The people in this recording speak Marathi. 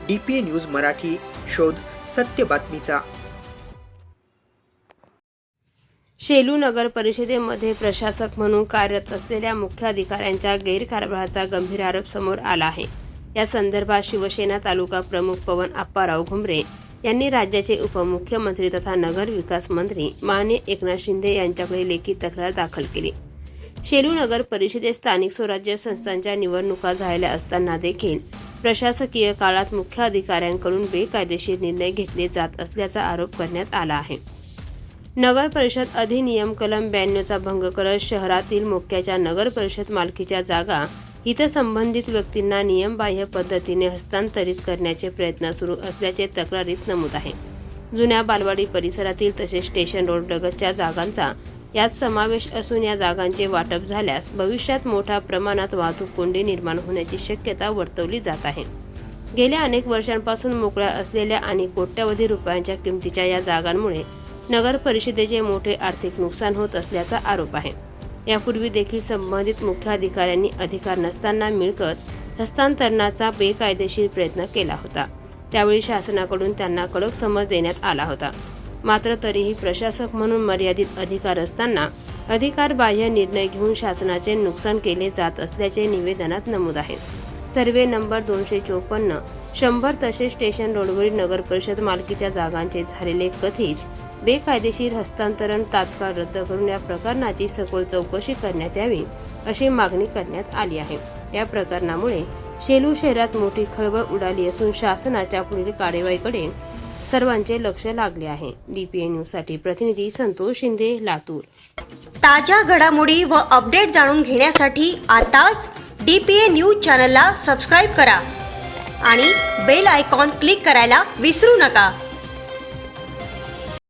DPA न्यूज मराठी, शोध सत्य बातमीचा। शेलू नगर परिषदेमध्ये प्रशासक म्हणून कार्यरत असलेल्या मुख्याधिकाऱ्यांच्या गैरकारभाराचा गंभीर आरोप समोर आला आहे। या संदर्भात शिवसेना तालुका प्रमुख पवन आप्पाराव घुमरे यांनी राज्याचे उपमुख्यमंत्री तथा नगर विकास मंत्री माननीय एकनाथ शिंदे यांच्याकडे लेखी तक्रार दाखल केली। शेलू नगर परिषदेत स्थानिक स्वराज्य संस्थांच्या निवडणुका झालेल्या असताना देखील प्रशासकीय काळात मुख्य अधिकाऱ्यांकडून बेकायदेशीर निर्णय घेतले जात असल्याचा आरोप करण्यात आला आहे। नगर परिषद अधिनियम कलम 92चा भंग करत शहरातील मुख्याच्या नगर परिषद मालकीच्या जागा हितसंबंधित व्यक्तींना नियमबाह्य पद्धतीने हस्तांतरित करण्याचे प्रयत्न सुरू असल्याचे तक्रारीत नमूद आहे। जुन्या बालवाडी परिसरातील तसेच स्टेशन रोड लगतच्या जागांचा यात समावेश असून या जागांचे वाटप झाल्यास भविष्यात मोठ्या प्रमाणात वाहतूक कोंडी निर्माण होण्याची शक्यता वर्तवली जात आहे। गेल्या अनेक वर्षांपासून मोकळ्या असलेल्या आणि कोट्यवधी रुपयांच्या किमतीच्या या जागांमुळे नगर परिषदेचे मोठे आर्थिक नुकसान होत असल्याचा आरोप आहे। यापूर्वी देखील संबंधित मुख्य अधिकाऱ्यांनी अधिकार नसताना मिळकत हस्तांतरणाचा बेकायदेशीर प्रयत्न केला होता। त्यावेळी शासनाकडून त्यांना कडक समज देण्यात आला होता। मात्र तरीही प्रशासक म्हणून मर्यादित अधिकार असताना अधिकारबाह्य निर्णय घेऊन शासनाचे नुकसान केले जात असल्याचे निवेदनात नमूद आहे। सर्वे नंबर 254, 100 तसेच स्टेशन रोडवरील नगर परिषद मालकीच्या जागांचे झालेले कथित बेकायदेशीर हस्तांतरण तात्काळ रद्द करून या प्रकरणाची सखोल चौकशी करण्यात यावी अशी मागणी करण्यात आली आहे। या प्रकरणामुळे शेलू शहरात मोठी खळबळ उडाली असून शासनाच्या पुढील कार्यवाहीकडे सर्वांचे लक्ष लागले आहे। DPA न्यूजसाठी प्रतिनिधी संतोष शिंदे, लातूर। ताज्या घडामोडी व अपडेट जाणून घेण्यासाठी आताच DPA न्यूज चॅनलला सबस्क्राइब करा आणि बेल आयकॉन क्लिक करायला विसरू नका।